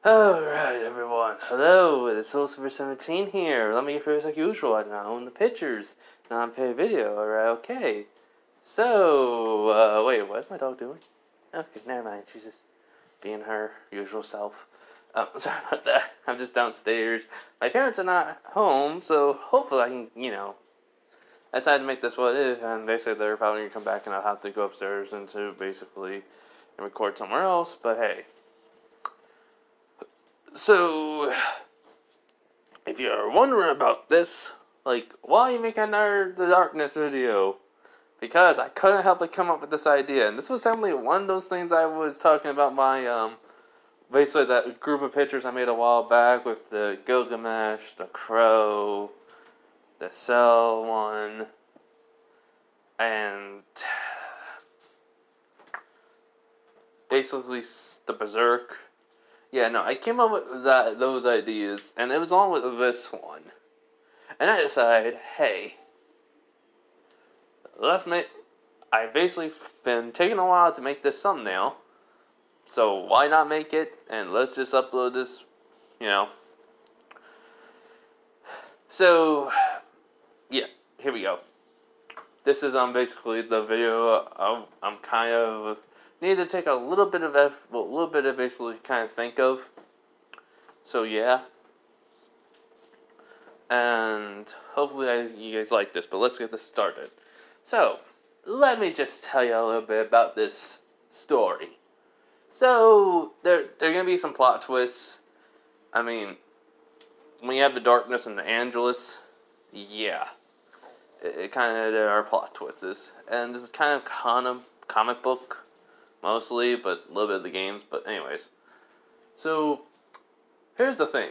Alright, everyone. Hello, it is Silver17 here. Let me get first like usual. I now own the pictures. Non-pay video. Alright, okay. So, wait, what's my dog doing? Okay, never mind. She's just being her usual self. Sorry about that. I'm just downstairs. My parents are not home, so hopefully I can, I decided to make this what if, and basically they're probably going to come back and I'll have to go upstairs and to basically record somewhere else, but hey. So, if you're wondering about this, like, why make another The Darkness video? Because I couldn't help but come up with this idea, and this was definitely one of those things I was talking about my, basically that group of pictures I made a while back with the Gilgamesh, the Crow, the Cell one, and basically the Berserk. Yeah, no, I came up with those ideas, and it was along with this one. And I decided, hey, I've basically been taking a while to make this thumbnail, so why not make it, and let's just upload this, So, yeah, here we go. This is basically the video I'm kind of need to take a little bit of basically kind of think of. So yeah, and hopefully you guys like this. But let's get this started. So let me just tell you a little bit about this story. So there are gonna be some plot twists. I mean, when you have the darkness and the Angelus, yeah, it kind of there are plot twists, and this is kind of comic book. Mostly, but a little bit of the games. But anyways, so here's the thing.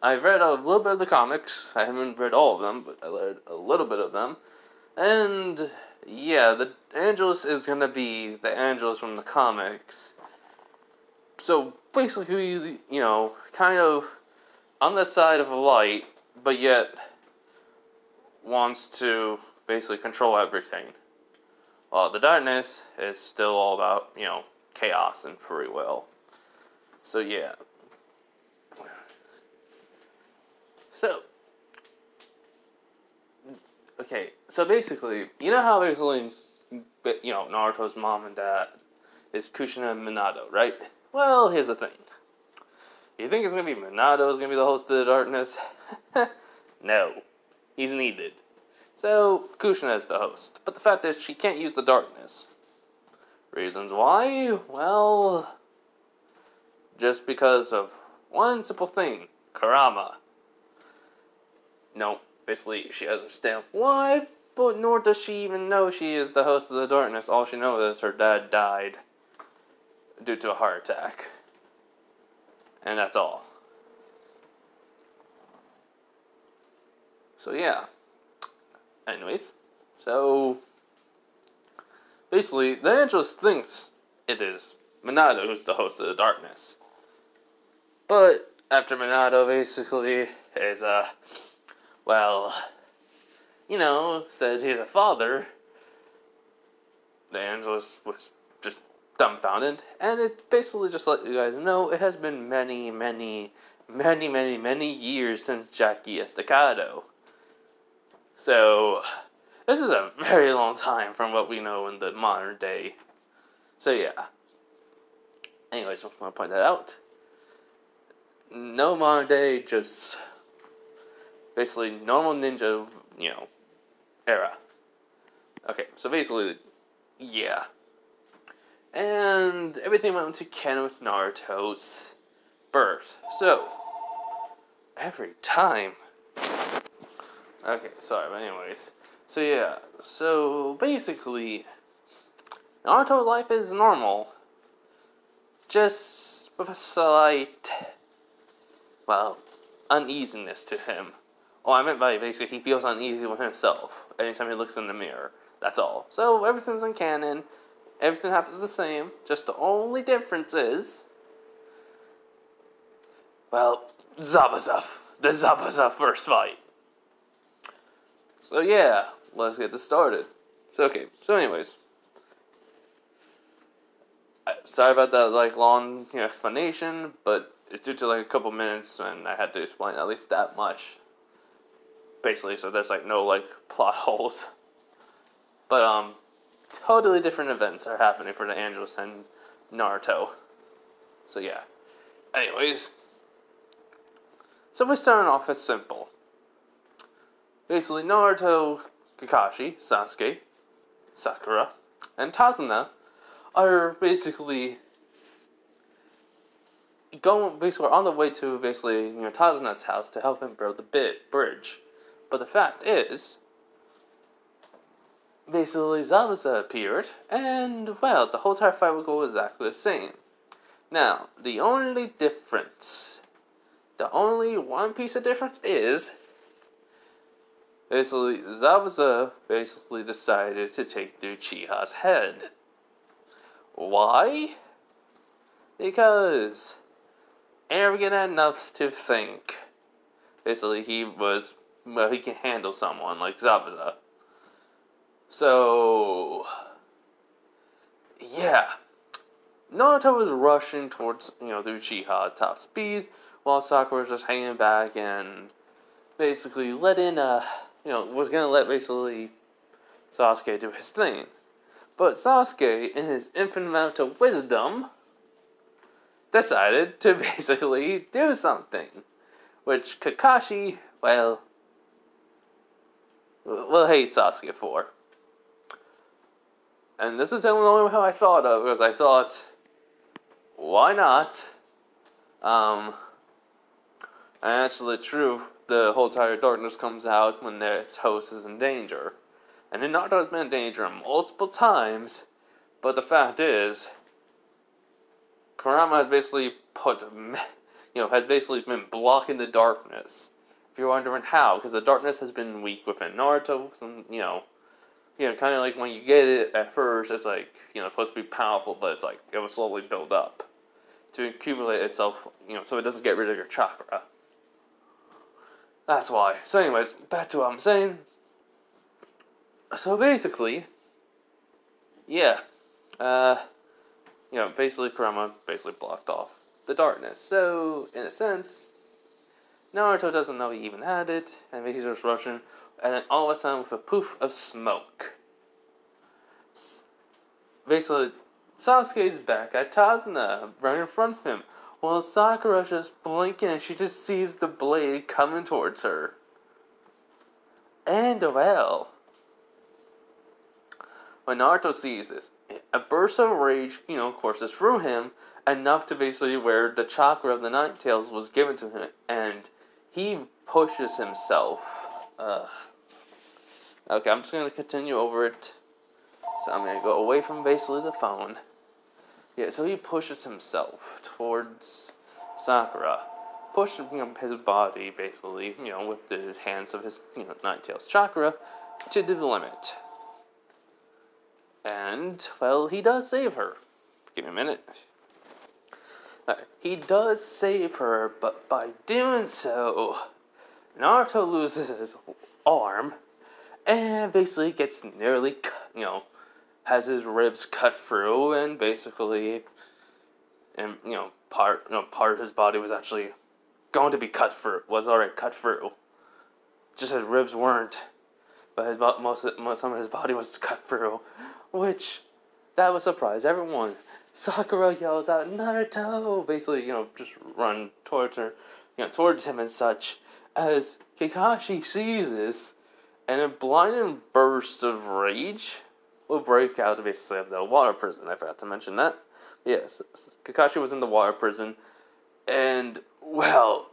I've read a little bit of the comics. I haven't read all of them, but I read a little bit of them. And yeah, the Angelus is going to be the Angelus from the comics. So basically, kind of on the side of light, but yet wants to basically control everything. Well, the darkness is still all about, chaos and free will. So, yeah. So, okay, so basically, you know how basically, Naruto's mom and dad is Kushina and Minato, right? Well, here's the thing. You think it's going to be Minato who's going to be the host of the darkness? No. He's needed. So, Kushina is the host. But the fact is, she can't use the darkness. Reasons why? Well, just because of one simple thing. Karama. No, basically, she doesn't understand why, but nor does she even know she is the host of the darkness. All she knows is her dad died due to a heart attack. And that's all. So, yeah. Anyways, so basically, the Angelus thinks it is Minato who's the host of the darkness. But after Minato basically is, said he's a father, the Angelus was just dumbfounded, and it basically just let you guys know it has been many, many, many, many, many years since Jackie Estacado. So, this is a very long time from what we know in the modern day. So, yeah. Anyways, I just want to point that out. No modern day, just basically normal ninja, era. Okay, so basically, yeah. And everything went to canon with Naruto's birth. So, every time. Okay, sorry, but anyways. So yeah, so basically, Naruto's life is normal. Just with a slight, uneasiness to him. Oh, I meant by basically he feels uneasy with himself anytime he looks in the mirror. That's all. So everything's in canon. Everything happens the same. Just the only difference is, Zabuza. The Zabuza first fight. So yeah, let's get this started. So anyways, sorry about that, like, long, explanation, but it's due to, like, a couple minutes, and I had to explain at least that much. Basically, so there's, like, no, like, plot holes. But, totally different events are happening for the Angelus and Naruto. So, yeah. Anyways. So, we're starting off as simple. Basically, Naruto, Kakashi, Sasuke, Sakura, and Tazuna are basically on the way to Tazuna's house to help him build the bridge. But the fact is, basically Zabuza appeared, and well, the whole entire fight will go exactly the same. Now, the only one piece of difference is, basically, Zabuza decided to take Uchiha's head. Why? Because arrogant enough to think, basically, he can handle someone like Zabuza. So, yeah. Naruto was rushing towards, the Uchiha at top speed, while Sakura was just hanging back and basically was gonna let basically Sasuke do his thing. But Sasuke, in his infinite amount of wisdom, decided to basically do something. Which Kakashi, will hate Sasuke for. And this is the only how I thought of, because I thought, why not? And actually, true, the whole entire darkness comes out when its host is in danger. And then Naruto's been in danger multiple times, but the fact is, Kurama has basically been blocking the darkness. If you're wondering how, because the darkness has been weak within Naruto, kind of like when you get it at first, it's like, supposed to be powerful, but it's like, it will slowly build up to accumulate itself, so it doesn't get rid of your chakra. That's why. So anyways, back to what I'm saying. So basically, yeah, basically Kurama blocked off the darkness. So, in a sense, Naruto doesn't know he even had it, and he's just rushing, and then all of a sudden, with a poof of smoke, basically, Sasuke's back at Tazuna, right in front of him, while Sakura's just blinking and she just sees the blade coming towards her. And well, when Naruto sees this, a burst of rage, courses through him, enough to basically where the chakra of the Nine Tails was given to him, and he pushes himself. Okay, I'm just going to continue over it. So I'm going to go away from basically the phone. Yeah, so he pushes himself towards Sakura. Pushes his body, basically, with the hands of his, Nine Tails chakra, to the limit. And, well, he does save her. Give me a minute. Right. He does save her, but by doing so, Naruto loses his arm, and basically gets nearly, has his ribs cut through, and basically, part of his body was actually going to be was already cut through. Just his ribs weren't, but some of his body was cut through, which, that would surprise everyone. Sakura yells out, "Naruto!" Basically, just run towards her, towards him and such, as Kakashi sees this, and a blinding burst of rage will break out basically of the water prison. I forgot to mention that. Yes, Kakashi was in the water prison, and, well,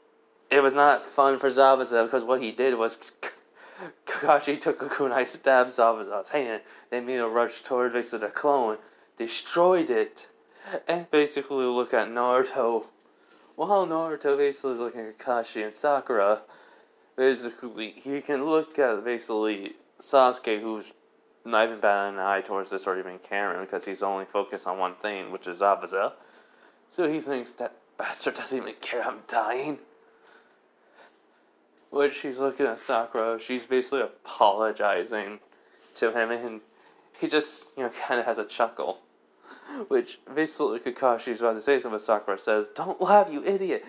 it was not fun for Zabuza, because what he did was Kakashi took a kunai, stabbed Zabuza's hand, then made a rush towards basically the clone, destroyed it, and basically look at Naruto. While Naruto basically is looking at Kakashi and Sakura, basically, he can look at basically Sasuke, who's not even batting an eye towards this or even caring, because he's only focused on one thing, which is Zabuza. So he thinks that bastard doesn't even care I'm dying. Which he's looking at Sakura, she's basically apologizing to him, and he just, kind of has a chuckle. Which basically Kakashi's about to say something, but Sakura says, "Don't laugh, you idiot.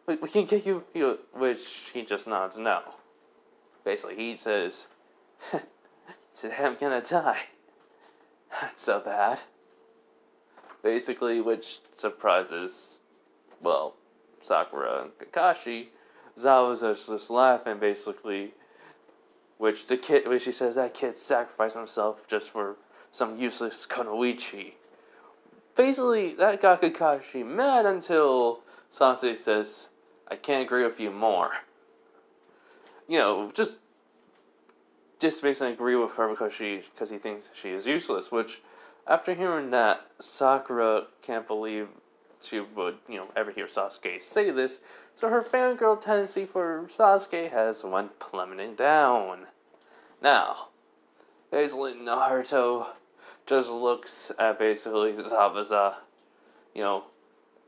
We can get you," which he just nods no. Basically, he says, "Today I'm gonna die." That's so bad. Basically, which surprises, well, Sakura and Kakashi. Zabuza's just laughing, basically, which she says that kid sacrificed himself just for some useless Kunoichi. Basically, that got Kakashi mad until Sasuke says, "I can't agree with you more." Just basically agree with her because he thinks she is useless. Which, after hearing that, Sakura can't believe she would ever hear Sasuke say this. So her fangirl tendency for Sasuke has went plummeting down. Now, basically Naruto just looks at basically Zabuza,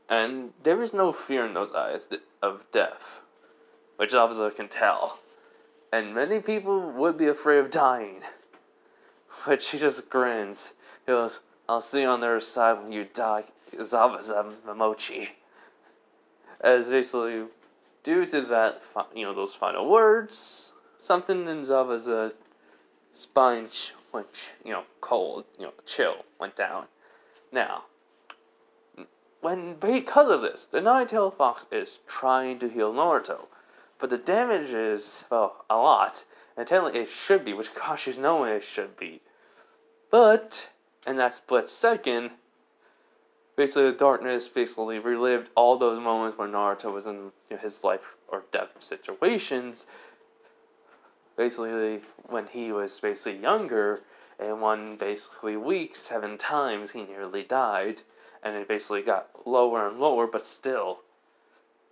and there is no fear in those eyes of death, which Zabuza can tell. And many people would be afraid of dying. But she just grins. He goes, "I'll see you on the other side when you die, Zabuza Momochi." As basically, due to that, those final words, something in Zabuza's spine went, cold, chill, went down. Now, because of this, the Nine-Tailed Fox is trying to heal Naruto. But the damage is, well, a lot. And technically it should be, which Kakashi's knowing it should be. But, in that split second, basically the darkness basically relived all those moments when Naruto was in his life or death situations. Basically, when he was basically younger, and one basically week, 7 times, he nearly died. And it basically got lower and lower, but still.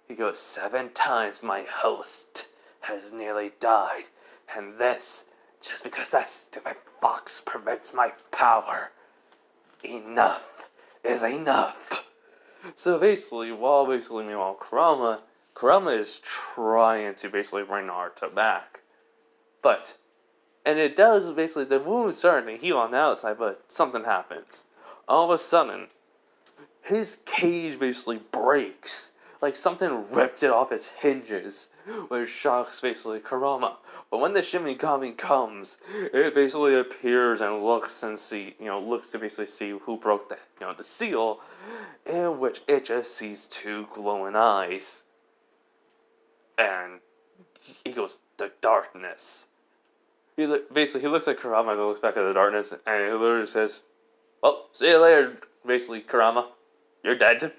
He goes, 7 times my host has nearly died, and this, just because that stupid fox prevents my power. Enough is enough. So basically, meanwhile, Kurama is trying to basically bring Naruto back. And it does, basically, the wound is starting to heal on the outside, but something happens. All of a sudden, his cage basically breaks. Like something ripped it off its hinges, which shocks basically Kurama. But when the Shinigami comes, it basically appears and looks to basically see who broke the seal, in which it just sees 2 glowing eyes. And he goes, "The darkness." He looks at Kurama and looks back at the darkness, and he literally says, "Well, see you later, basically, Kurama. You're dead."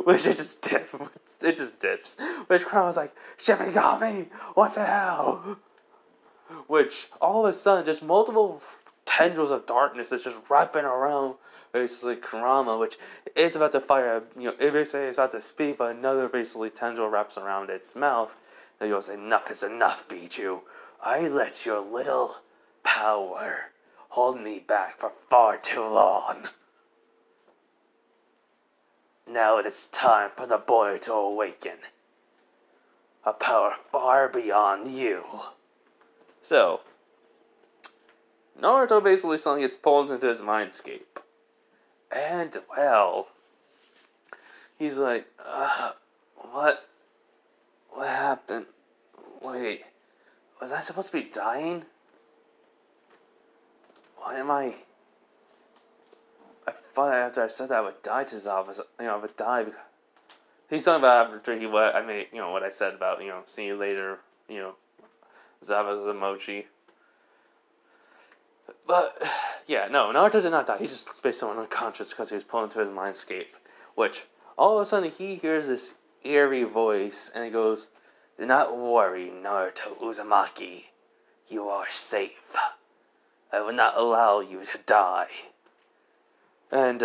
Which it just dips. Which Kurama's like, "Shinigami, what the hell?" Which, all of a sudden, just multiple tendrils of darkness is just wrapping around, basically, Kurama, which is about to fire, it basically is about to speak, but another, basically, tendril wraps around its mouth, and he goes, "Enough is enough, Bijou. I let your little power hold me back for far too long. Now it is time for the boy to awaken. A power far beyond you." So, Naruto basically suddenly gets pulled into his mindscape. And, well, he's like, what happened? Wait, was I supposed to be dying? Why am I thought after I said that I would die to Zabuza. I would die because he's talking about after what I said about, see you later, Zabuza Mochi. But, yeah, no, Naruto did not die. He just basically went unconscious because he was pulled into his mindscape. Which, all of a sudden, he hears this eerie voice, and he goes, "Do not worry, Naruto Uzumaki. You are safe. I will not allow you to die." And,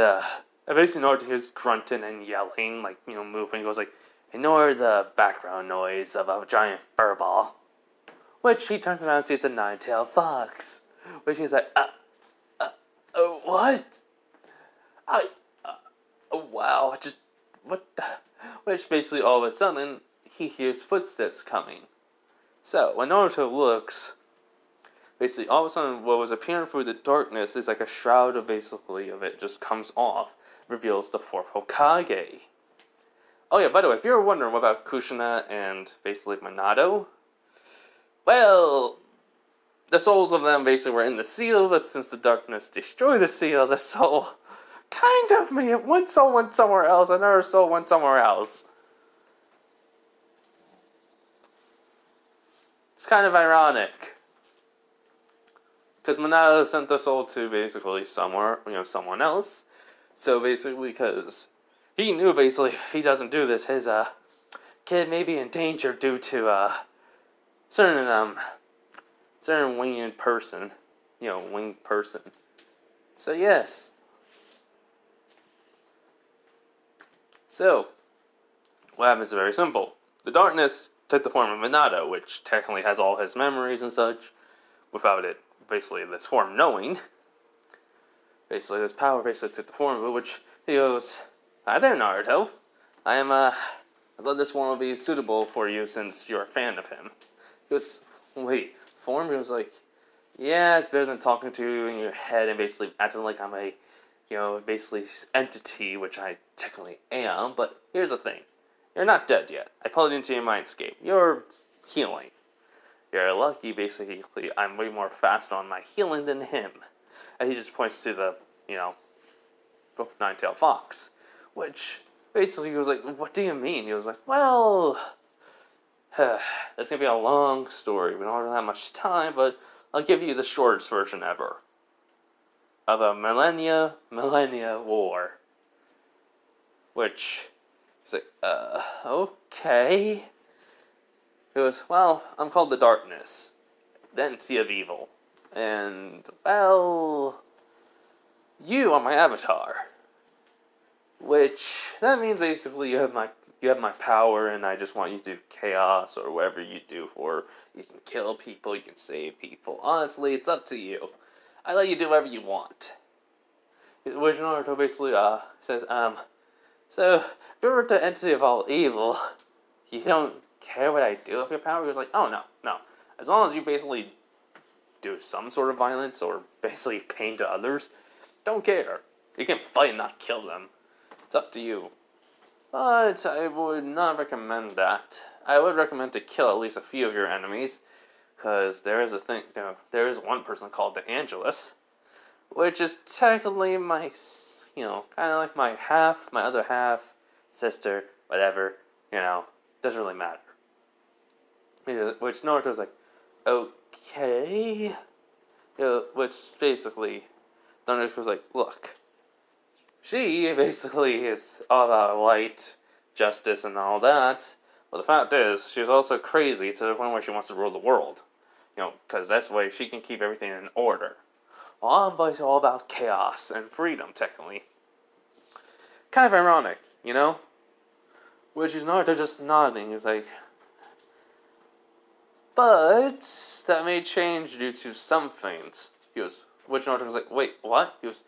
basically Naruto hears grunting and yelling, moving. He goes "Ignore the background noise of a giant furball." Which he turns around and sees the Nine-Tailed Fox. Which he's like, what? Wow, what the? Which basically all of a sudden, he hears footsteps coming. So, when Naruto looks, basically, all of a sudden, what was appearing through the darkness is like a shroud of basically of it just comes off, reveals the fourth Hokage. Oh yeah, by the way, if you were wondering what about Kushina and basically Minato, well, the souls of them basically were in the seal, but since the darkness destroyed the seal, the soul kind of one soul went somewhere else, another soul went somewhere else. It's kind of ironic. Because Minato sent the soul to basically somewhere, someone else. So basically, because he knew basically if he doesn't do this, his kid may be in danger due to certain winged person, winged person. So yes. So what happens is very simple. The darkness took the form of Minato, which technically has all his memories and such, without it basically this form knowing. Basically, this power basically took the form of it, which he goes, "Hi there, Naruto. I thought this form would be suitable for you since you're a fan of him." He goes, "Wait, form?" He was like, "Yeah, it's better than talking to you in your head and basically acting like I'm a, basically entity, which I technically am. But here's the thing. You're not dead yet. I pulled it into your mindscape. You're healing. You're lucky, basically, I'm way more fast on my healing than him." And he just points to the, nine-tailed fox. Which, basically, he was like, "What do you mean?" He was like, "Well, that's going to be a long story. We don't really have much time, but I'll give you the shortest version ever. Of a millennia war." Which, he's like, okay. He goes, "Well, I'm called the Darkness, the entity of evil. And, well, you are my avatar. Which, that means basically you have my power and I just want you to do chaos or whatever you do for. You can kill people, you can save people. Honestly, it's up to you. I let you do whatever you want." Which Naruto basically, says, "So, if you're the entity of all evil, you don't care what I do with your power?" He was like, "Oh, no. As long as you basically do some sort of violence or basically pain to others, don't care. You can fight and not kill them. It's up to you. But I would not recommend that. I would recommend to kill at least a few of your enemies, because there is there is one person called the Angelus, which is technically my, kind of like my other half, sister, whatever, doesn't really matter." Which Naruto's like, "Okay." Which basically, Naruto's like, "Look, she basically is all about light, justice, and all that. But the fact is, she's also crazy to the point where she wants to rule the world. Because that's the way she can keep everything in order. Well, I'm all about chaos and freedom, technically. Kind of ironic, Which is Naruto just nodding. He's like, "But that may change due to some things." Which Naruto was like, "Wait, what?" He goes,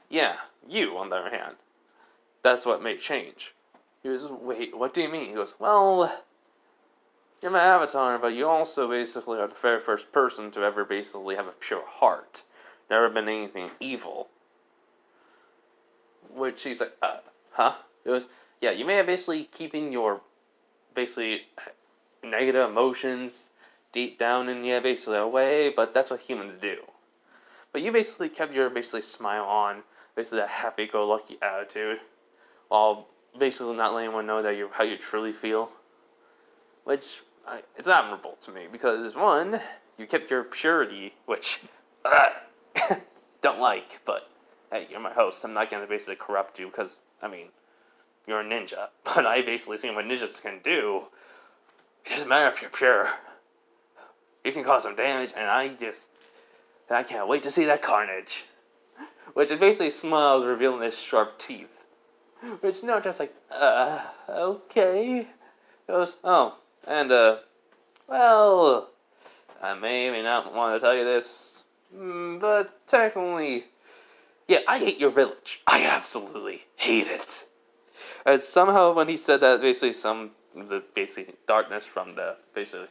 "Yeah, you, on the other hand. That's what may change." He goes, "Wait, what do you mean?" He goes, "Well, you're my avatar, but you also basically are the very first person to ever basically have a pure heart. Never been anything evil." Which he's like, huh?" He goes, "Yeah, you may have basically keeping your basically negative emotions deep down in you, basically away, but that's what humans do. But you basically kept your basically smile on, basically that happy-go-lucky attitude, while basically not letting anyone know that how you truly feel. Which, it's admirable to me, because one, you kept your purity, which, don't like, but hey, you're my host, I'm not going to basically corrupt you, because, you're a ninja. But I basically seen what ninjas can do. It doesn't matter if you're pure. You can cause some damage, and I can't wait to see that carnage." Which it basically smiles, revealing his sharp teeth. Which, just like, okay. He goes, "Oh, and, well, I may not want to tell you this, but technically, yeah, I hate your village. I absolutely hate it." As somehow when he said that, basically the darkness from the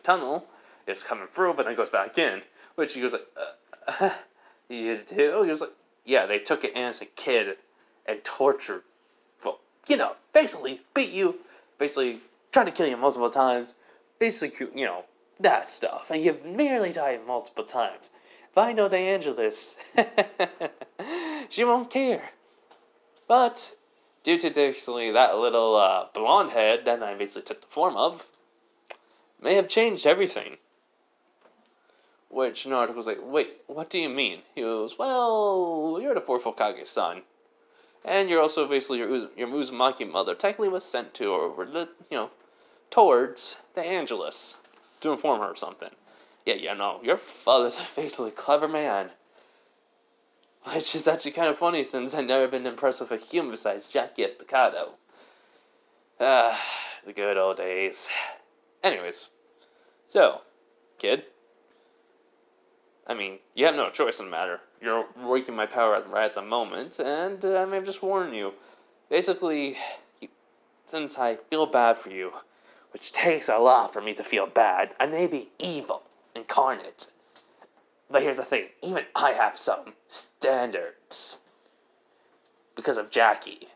tunnel is coming through, but then goes back in. Which he goes like, You do? He was like, yeah, they took it in as a kid and tortured, well, basically beat you, basically tried to kill you multiple times, basically, that stuff. And you've nearly died multiple times. If I know the Angelus, she won't care. But, due to basically that little blonde head that I basically took the form of, may have changed everything. Which Naruto was like, wait, what do you mean? He goes, well, you're the fourth Hokage's son. And you're also basically your Uzumaki mother technically was sent to, or, towards the Angelus to inform her of something. Yeah, no, your father's a basically clever man. Which is actually kind of funny since I've never been impressed with a human besides Jackie Estacado. The good old days. Anyways, so, kid. I mean, you have no choice in the matter. You're breaking my power right at the moment, and I may have just warned you. Basically, since I feel bad for you, which takes a lot for me to feel bad, I may be evil incarnate. But here's the thing, even I have some standards. Because of Jackie.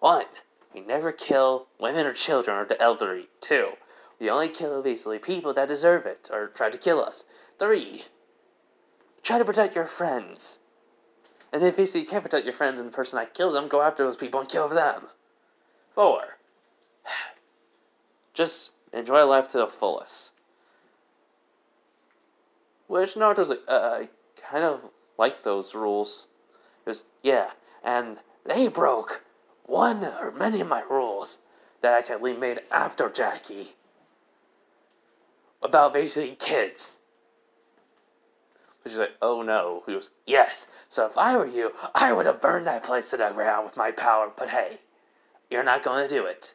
1, we never kill women or children or the elderly. 2, we only kill basically people that deserve it, or try to kill us. 3, try to protect your friends. And if basically you can't protect your friends and the person that kills them, go after those people and kill them. 4, just enjoy life to the fullest. Which Naruto's like, I kind of like those rules. He goes, yeah, and they broke one or many of my rules that I technically made after Jackie. About basically kids. Which is like, oh no. He goes, yes, so if I were you, I would have burned that place to the ground with my power, but hey, you're not going to do it.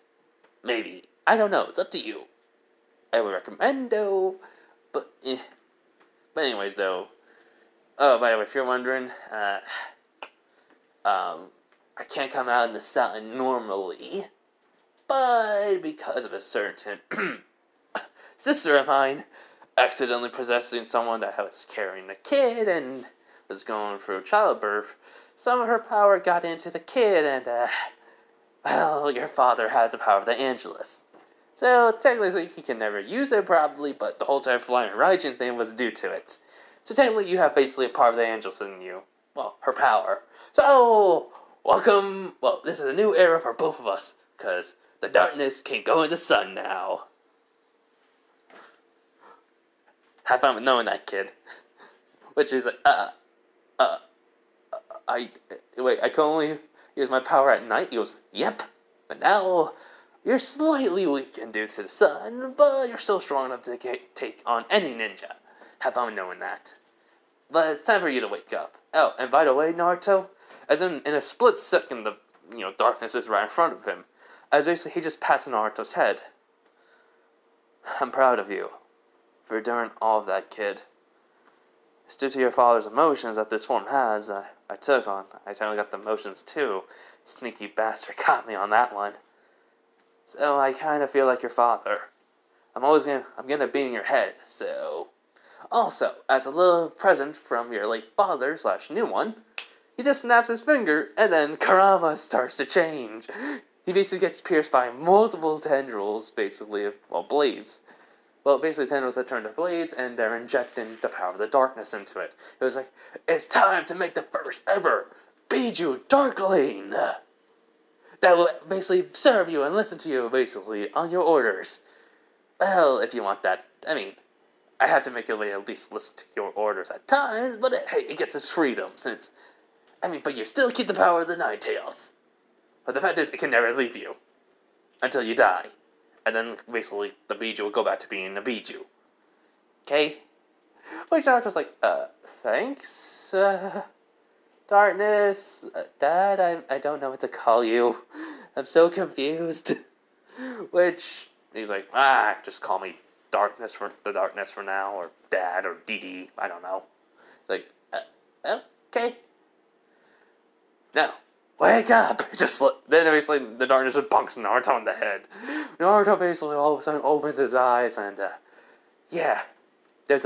Maybe. I don't know, it's up to you. I would recommend though, but But anyways though, oh, by the way, if you're wondering, I can't come out in the sun normally, but because of a certain sister of mine accidentally possessing someone that was carrying a kid and was going through childbirth, some of her power got into the kid, and, well, your father has the power of the Angelus. So, technically, he can never use it probably, but the whole time flying Raijin thing was due to it. So, technically, you have basically a part of the Angelus in you. Well, her power. So, welcome. Well, this is a new era for both of us, because the darkness can go in the sun now. Have fun with knowing that, kid. Which is like, wait, I can only use my power at night? He goes, yep, but now you're slightly weakened due to the sun, but you're still strong enough to take on any ninja. Have fun knowing that. But it's time for you to wake up. Oh, and by the way, Naruto, as in a split second, the darkness is right in front of him. As basically he just pats Naruto's head. I'm proud of you for enduring all of that, kid. It's due to your father's emotions that this form has. I took on. I certainly got the emotions too. Sneaky bastard caught me on that one. So I kind of feel like your father. I'm gonna be in your head. So, also as a little present from your late father / new one, he just snaps his finger and then Karama starts to change. He basically gets pierced by multiple tendrils, basically, blades. Well, basically tendrils that turn to blades, and they're injecting the power of the darkness into it. It was like, it's time to make the first ever Biju Darkling that will basically serve you and listen to you, basically, on your orders. Well, if you want that. I mean, I have to make you at least listen to your orders at times, but hey, it gets its freedom, since, but you still keep the power of the Nine Tails. But the fact is, it can never leave you until you die. And then, basically, the Biju will go back to being a Biju. Okay? Which Naruto's like, thanks, Darkness. Dad, I don't know what to call you. I'm so confused. Which, he's like, just call me Darkness for now, or Dad, or DD, I don't know. It's like, okay. Now, wake up! Then basically the darkness just bunks Naruto in the head. Naruto basically all of a sudden opens his eyes and, there's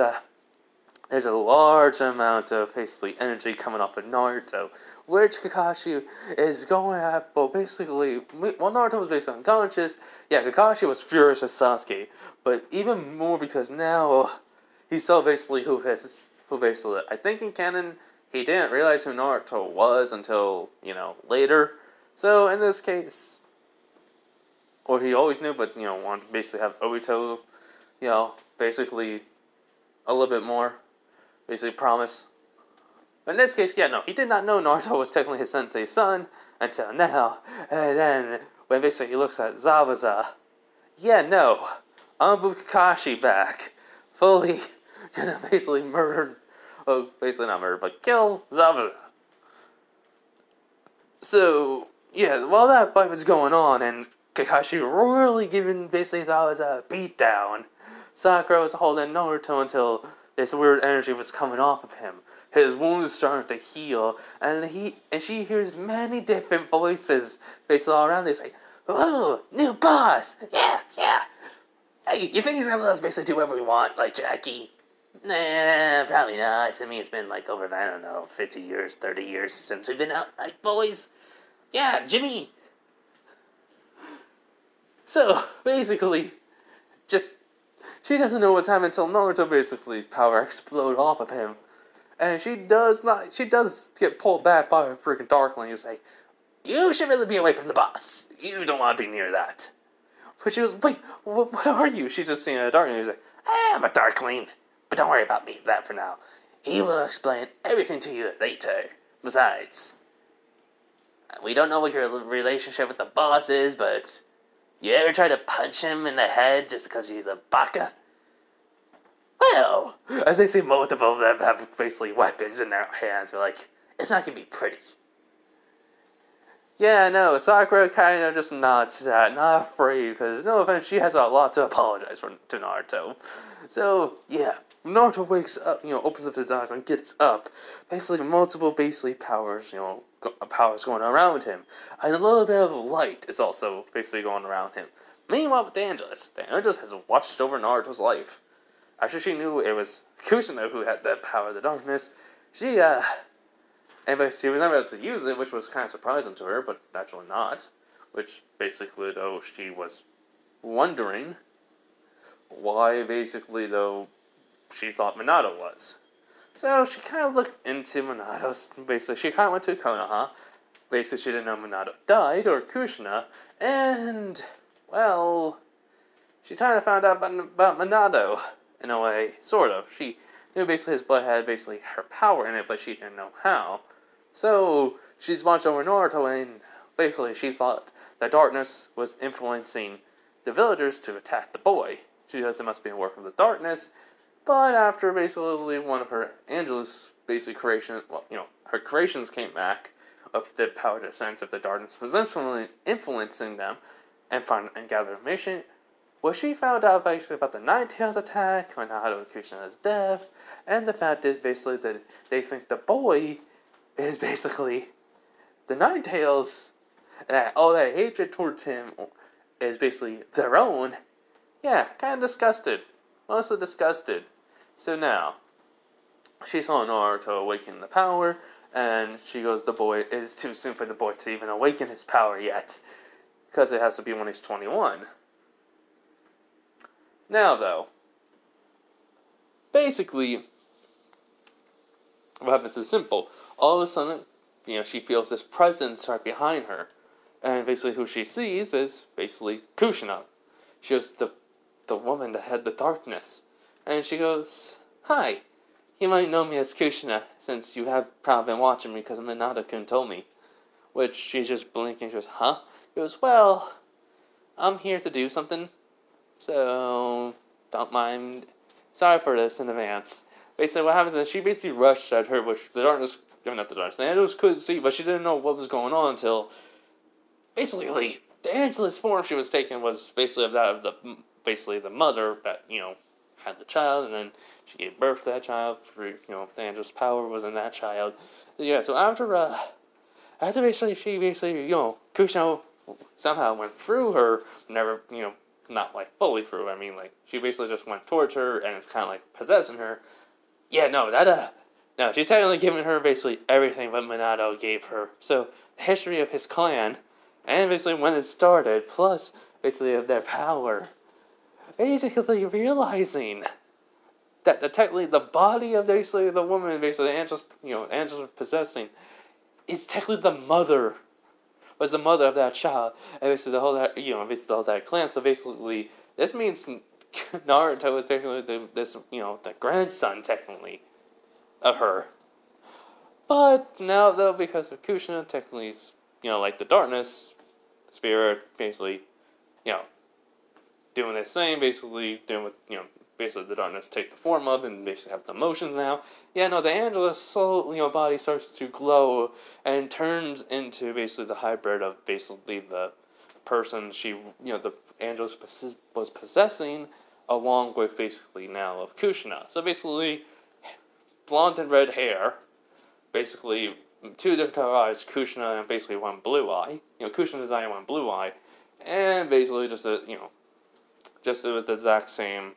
there's a large amount of basically energy coming off of Naruto, which Kakashi is going at. But basically, while Naruto was basically unconscious, yeah, Kakashi was furious with Sasuke, but even more because now he saw basically who basically, I think in canon he didn't realize who Naruto was until later. So in this case, or he always knew, but wanted to basically have Obito, basically a little bit more. Basically promise. But in this case, yeah, no, he did not know Naruto was technically his sensei's son until now. And then, when basically he looks at Zabuza, yeah, no, Anbu Kakashi back. Fully gonna basically murder, well, basically not murder, but kill Zabuza. So, yeah, while that fight was going on, and Kakashi royally giving basically Zabuza a beatdown, Sakura was holding Naruto until this weird energy was coming off of him. His wounds starting to heal, and she hears many different voices basically all around. They say, "Oh, new boss! Yeah, yeah. Hey, you think he's gonna let us basically do whatever we want, like Jackie?" Nah, probably not. To me, it's been like over, I don't know, 50 years, 30 years since we've been out, like, boys. Yeah, Jimmy. So, basically, she doesn't know what's happening until Naruto basically's power explode off of him. And she does get pulled back by a freaking Darkling. He's like, "You should really be away from the boss. You don't want to be near that." But she was, "Wait, what are you?" She just seen a Darkling. He's like, "I'm a Darkling. But don't worry about that for now. He will explain everything to you later. Besides, we don't know what your relationship with the boss is, but you ever try to punch him in the head just because he's a baka?" Well, as they say, multiple of them have basically weapons in their hands. They're like, it's not going to be pretty. Yeah, no, Sakura kind of just nods to that, not afraid, because no offense, she has a lot to apologize to Naruto. So, yeah, Naruto wakes up, opens up his eyes and gets up. Basically, multiple powers, powers going around him. And a little bit of light is also basically going around him. Meanwhile, with the Angelus has watched over Naruto's life. After she knew it was Kushina who had the power of the darkness, she was never able to use it, which was kind of surprising to her, but naturally not. Which basically, though, she was wondering why, basically, though, she thought Minato was. So she kind of looked into Minato's, basically, she kind of went to Konoha. Basically, she didn't know Minato died, or Kushina, and, well, she kind of found out about Minato. In a way, sort of. She knew basically his blood had basically her power in it, but she didn't know how. So, she's watched over Naruto, and basically she thought that darkness was influencing the villagers to attack the boy. She knows it must be a work of the darkness, but after basically one of her Angelus basically her creations came back of the power to sense if the darkness was influencing them and gather information. Well, she found out basically about the Nine Tails attack, Minato and Kushina's death, and the fact is basically that they think the boy is basically the Nine Tails, that all that hatred towards him is basically their own. Yeah, kind of disgusted. Mostly disgusted. So now, she saw Naruto awaken the power, and she goes, it is too soon for the boy to even awaken his power yet, because it has to be when he's 21. Now, though, basically, what happens is simple. All of a sudden, she feels this presence right behind her. And basically who she sees is basically Kushina. She was the woman that had the darkness. And she goes, "Hi, you might know me as Kushina, since you have probably been watching me because Minato-kun told me." Which she's just blinking. She goes, "Huh?" He goes, "Well, I'm here to do something. So, don't mind. Sorry for this in advance." Basically, what happens is she basically rushed at her, which the darkness, not the darkness, the Angelus couldn't see, but she didn't know what was going on until, basically, the Angelus form she was taking was basically of that of the mother that, had the child, and then she gave birth to that child, for, the Angelus power was in that child. Yeah, so after basically, Kushina somehow went through her, never, not like fully through. I mean, like she basically just went towards her, and it's kind of like possessing her. Yeah, no, no, she's technically given her basically everything that Minato gave her. So, the history of his clan, and basically when it started, plus basically of their power. Basically realizing that technically the body of basically the woman, basically Angela's was possessing, is technically was the mother of that child, and basically basically the whole that clan. So basically, this means Naruto is basically the grandson technically of her. But now though, because of Kushina, technically, like the darkness spirit, basically, you know, doing this thing, basically doing what basically the darkness take the form of, and basically have the emotions now. Yeah, no, the Angela's soul, body starts to glow and turns into basically the hybrid of basically the person the Angela was possessing, along with basically now of Kushina. So basically, blonde and red hair, basically two different color eyes, Kushina and basically one blue eye. Kushina's eye and one blue eye, and basically just it was the exact same.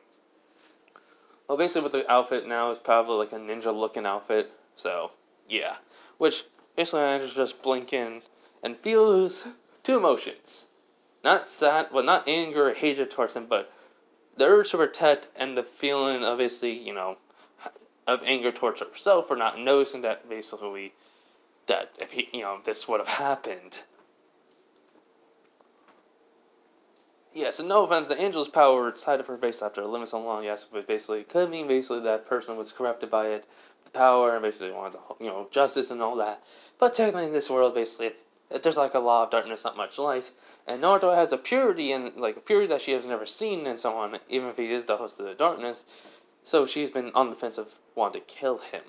Well, basically, with the outfit now is probably like a ninja-looking outfit. So, yeah. Which, basically, I just blink in and feels two emotions. Not sad, well, not anger or hatred towards him, but the urge to protect and the feeling of basically, of anger towards herself for not noticing that basically, that if this would have happened. Yeah, so no offense, the Angel's power inside of her based after a limit so long, yes, but basically it could mean basically that person was corrupted by it, the power, and basically wanted justice and all that. But technically in this world, basically, there's like a law of darkness, not much light, and Naruto has a purity, and like a purity that she has never seen and so on, even if he is the host of the darkness, so she's been on the fence of wanting to kill him.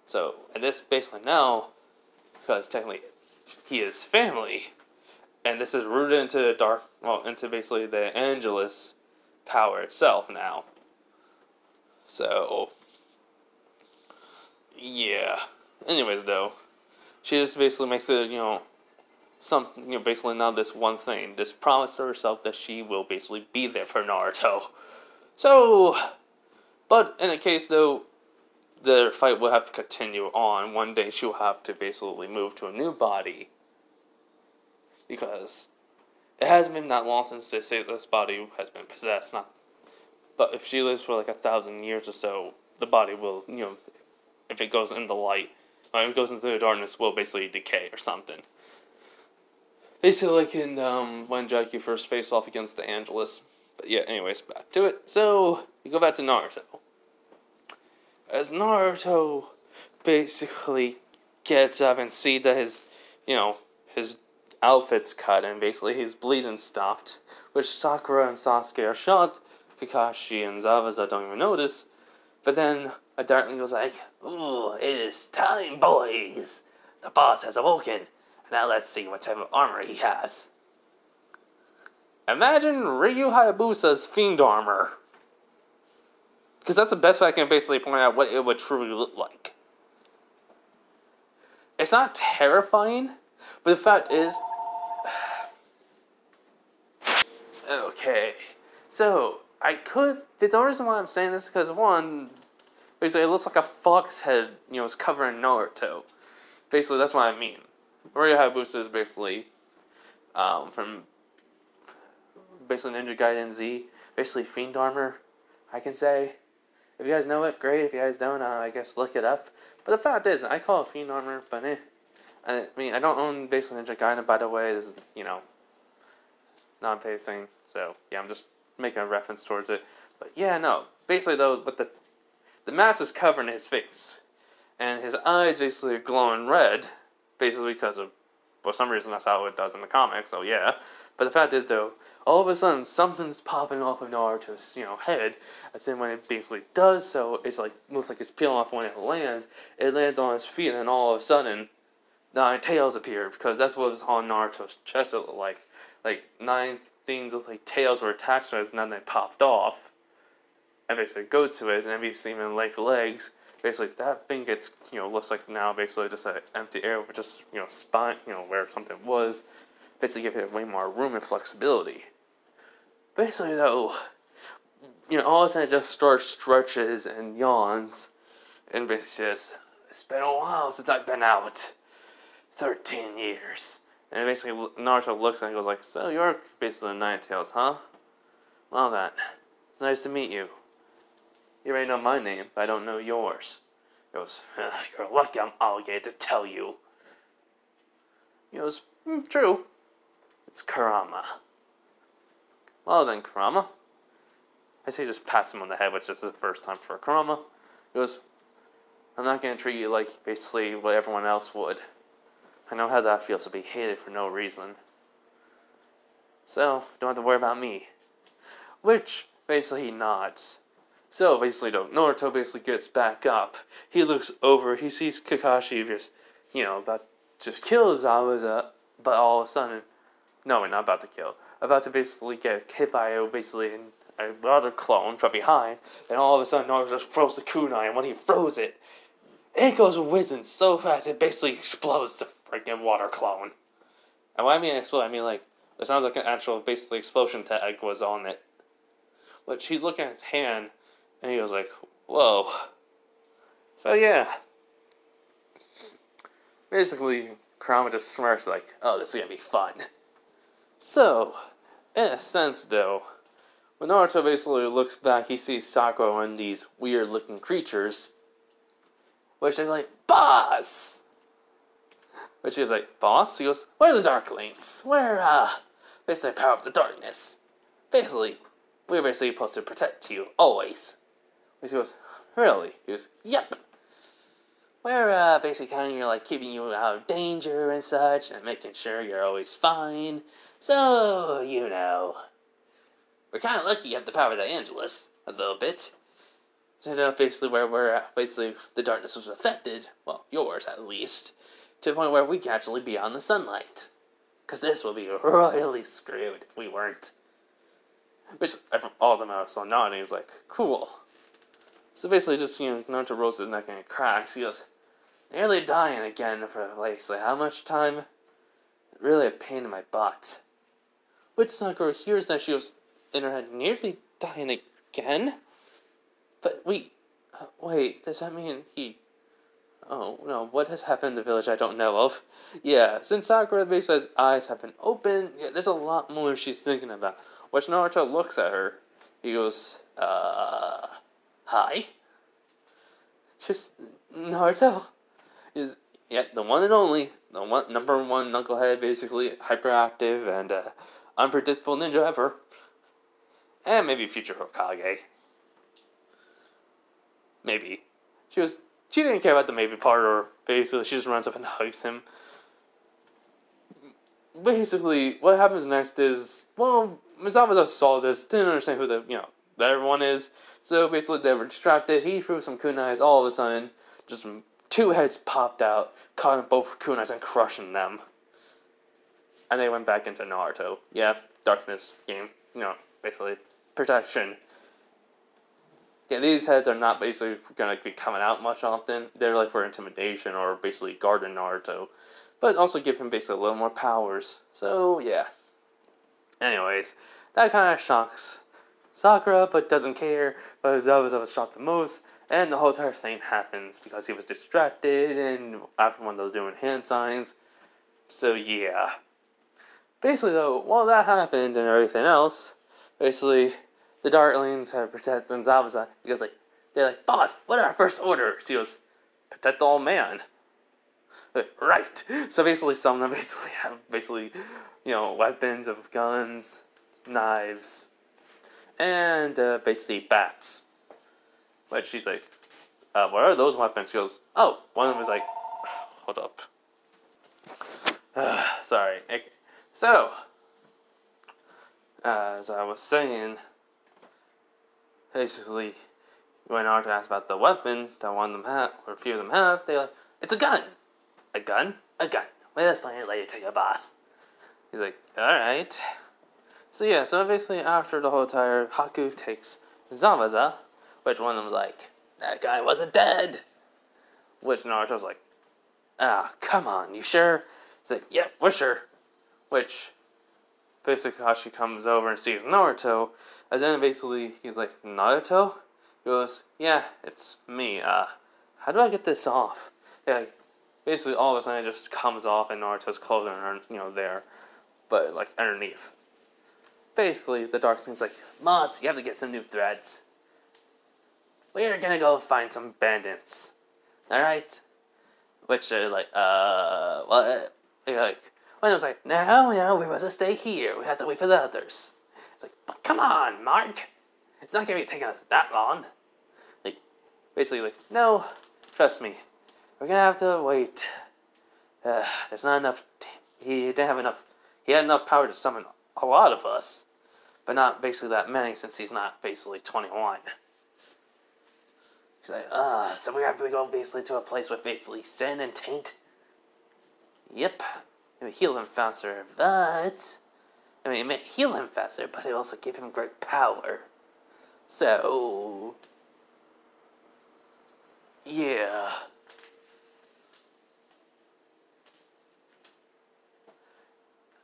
So, and this basically now, because technically he is family, and this is rooted into into basically the Angelus power itself now. So, yeah. Anyways, though, she just basically makes it, basically now this one thing. This promise to herself that she will basically be there for Naruto. So, but in a case, though, the fight will have to continue on. One day she'll have to basically move to a new body. Because it hasn't been that long since they say this body has been possessed. But if she lives for like 1,000 years or so, the body will, if it goes in the light, or if it goes into the darkness, will basically decay or something. Basically, like in when Jackie first faced off against the Angelus. But yeah, anyways, back to it. So, we go back to Naruto. As Naruto basically gets up and sees that his outfit's cut and basically he's bleeding stopped, which Sakura and Sasuke are shocked. Kakashi and Zabuza don't even notice. But then a darkling goes like, "Ooh, it is time, boys. The boss has awoken. Now let's see what type of armor he has." Imagine Ryu Hayabusa's fiend armor. Because that's the best way I can basically point out what it would truly look like. It's not terrifying, but the fact is... Okay. So, the reason why I'm saying this is because, one, basically it looks like a fox head, is covering Naruto. Basically, that's what I mean. Ryu Hayabusa is basically, from basically Ninja Gaiden Z, basically fiend armor, I can say. If you guys know it, great. If you guys don't, I guess look it up. But the fact is, I call it fiend armor, but I mean, I don't own basically Ninja Gaiden, by the way. This is, not a paid thing. So, yeah, I'm just making a reference towards it. But, yeah, no. Basically, though, but the mask is covering his face. And his eyes basically are glowing red. Basically because of, for some reason, that's how it does in the comics. So, yeah. But the fact is, though, all of a sudden, something's popping off of Naruto's, head. And then when it basically does so, it's like, looks like it's peeling off when it lands. It lands on his feet, and then all of a sudden, 9 tails appear. Because that's what was on Naruto's chest. It looked like. Like, 9 things with, like, tails were attached to it, and then they popped off. And basically go to it, and then we see him in like legs. Basically, that thing gets, looks like now basically just an empty air with just, spine, where something was. Basically give it way more room and flexibility. Basically, though, all of a sudden it just starts stretches and yawns. And basically says, it's been a while since I've been out. 13 years. And basically Naruto looks and goes like, so you're basically the Nine Tails, huh? Well then, it's nice to meet you. You already know my name, but I don't know yours. He goes, you're lucky I'm obligated to tell you. He goes, true. It's Kurama. Well then, Kurama. I say just pats him on the head, which is the first time for Kurama. He goes, I'm not going to treat you like basically what everyone else would. I know how that feels to be hated for no reason. So, don't have to worry about me. Which, basically, he nods. So, basically, though, Naruto basically gets back up. He looks over, he sees Kakashi just, about to just kill Zabuza, but all of a sudden, no, not about to kill. About to basically get hit by basically another clone from behind, and all of a sudden Naruto just throws the kunai, and when he throws it, it goes whizzing so fast it basically explodes the freaking water clone. And when I mean explode, I mean like, it sounds like an actual basically explosion tag was on it. But she's looking at his hand, and he goes like, whoa. So yeah. Basically, Kurama just smirks like, oh, this is gonna be fun. So, in a sense though, when Naruto basically looks back, he sees Sakura and these weird looking creatures, which they're like, boss! Which is like, boss? He goes, where are the Darklings? Where, basically power of the darkness. Basically, we're basically supposed to protect you, always. Which he goes, really? He goes, yep. We're, basically kind of, like, keeping you out of danger and such, and making sure you're always fine. So, we're kind of lucky you have the power of the Angelus, a little bit. So, basically, where we're at, basically, the darkness was affected, well, yours at least, to the point where we can actually be on the sunlight. Because this would be royally screwed if we weren't. Which, all of them are so nodding, he's like, cool. So basically, just, Naruto rolls his neck and it cracks. He goes, nearly dying again for, like how much time? Really a pain in my butt. Which Sakura hears that she goes in her head, nearly dying again? But wait, does that mean he... Oh, no, what has happened in the village I don't know of? Yeah, since Sakura basically has eyes have been open, yeah, there's a lot more she's thinking about. Which Naruto looks at her. He goes, hi? Just, Naruto? Is, yeah, the one and only, number one knucklehead, basically, hyperactive and, unpredictable ninja ever. And maybe future Hokage. Maybe. She didn't care about the maybe part, or basically she just runs up and hugs him. Basically, what happens next is, well, Misawa saw this, didn't understand who the everyone is, so basically they were distracted, he threw some kunais, all of a sudden, just two heads popped out, caught both kunais and crushing them. And they went back into Naruto. Yeah, darkness game, basically, protection. Yeah, these heads are not basically going to be coming out much often. They're like for intimidation or basically guarding Naruto. But also give him basically a little more powers. So, yeah. Anyways, that kind of shocks Sakura, but doesn't care. But Zabuza was shocked the most. And the whole entire thing happens because he was distracted and after one of those doing hand signs. So, yeah. Basically, though, while that happened and everything else, basically... the Darklings have protected Zabuza because, they're like, boss, what are our first orders? He goes, protect all man. Right. So basically, some of them have weapons of guns, knives, and basically bats. But she's like, what are those weapons? She goes, oh, one of them is like, hold up. Sorry. So, as I was saying, basically, when Naruto asked about the weapon that one of them have, or a few of them have, they're like, it's a gun. A gun? A gun. Well, that's explain it later to your boss. He's like, alright. So yeah, so basically after the whole entire Haku takes Zabuza, which one of them was like, that guy wasn't dead. Which Naruto's like, come on, you sure? He's like, yeah, we're sure. Which basically Kakashi comes over and sees Naruto, and then basically he's like, Naruto? He goes, yeah, it's me, how do I get this off? Yeah, like, basically all of a sudden it just comes off and Naruto's clothing are, there, but like underneath. Basically, the Dark Thing's like, Moss, you have to get some new threads. We're gonna go find some bandits. Alright? Which are like, what? Like, one of them's like, no, we must stay here. We have to wait for the others. It's like, but come on, Mark. It's not gonna be taking us that long. Like, basically, like, no, trust me. We're gonna have to wait. There's not enough. He didn't have enough. He had enough power to summon a lot of us, but not basically that many since he's not basically 21. He's like, so we have to go basically to a place with basically sin and taint. Yep. It would heal him faster, but it may heal him faster, but it also give him great power. So, yeah.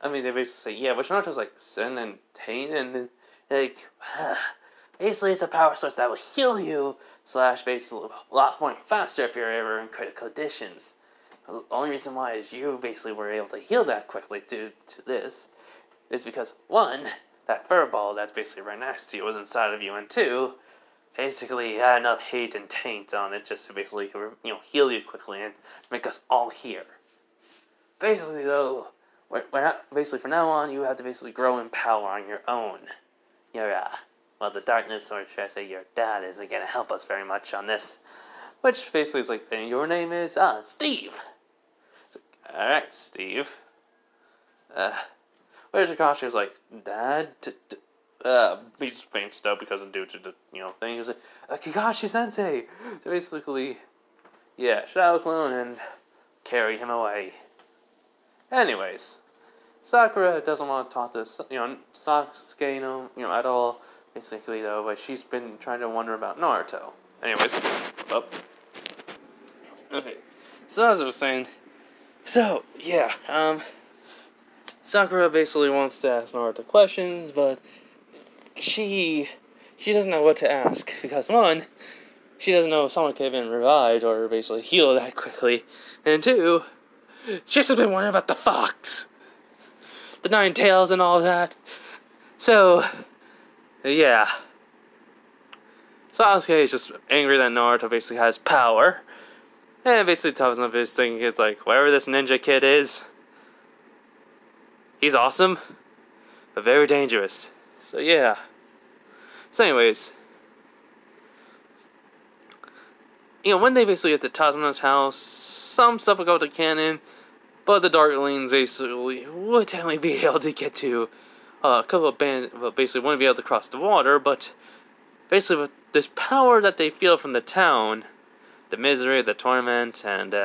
They basically say, yeah, but Naruto's like sin and taint, and like, basically it's a power source that will heal you, / basically a lot more faster if you're ever in critical conditions. The only reason why is you basically were able to heal that quickly due to this is because, one, that furball that's basically right next to you was inside of you, and two, basically had enough hate and taint on it just to basically, heal you quickly and make us all here. Basically, though, we're not, basically from now on, you have to basically grow in power on your own. The darkness, or should I say your dad, isn't going to help us very much on this. Which basically is like, and your name is, Steve. Alright, Steve. Where's Kakashi? Was like, Dad? He just faints out because due to the, thing. He was like, Kakashi-sensei! So basically, yeah, Shadow Clone and carry him away. Anyways, Sakura doesn't want to talk to, Sasuke, at all, basically, though, but she's been trying to wonder about Naruto. Anyways, up. Okay, so as I was saying, Sakura basically wants to ask Naruto questions, but she doesn't know what to ask, because one, she doesn't know if someone could have been revived or basically healed that quickly, and two, she's just been wondering about the fox, the 9 tails and all of that. So, yeah. Sasuke is just angry that Naruto basically has power. And basically tells him of his thing. It's like, wherever this ninja kid is, he's awesome, but very dangerous. So, yeah. So, anyways. When they basically get to Tazuna's house, some stuff will go to canon, but the Darklings basically would technically be able to get to a couple of basically wouldn't be able to cross the water, but basically with this power that they feel from the town, the misery, the torment, and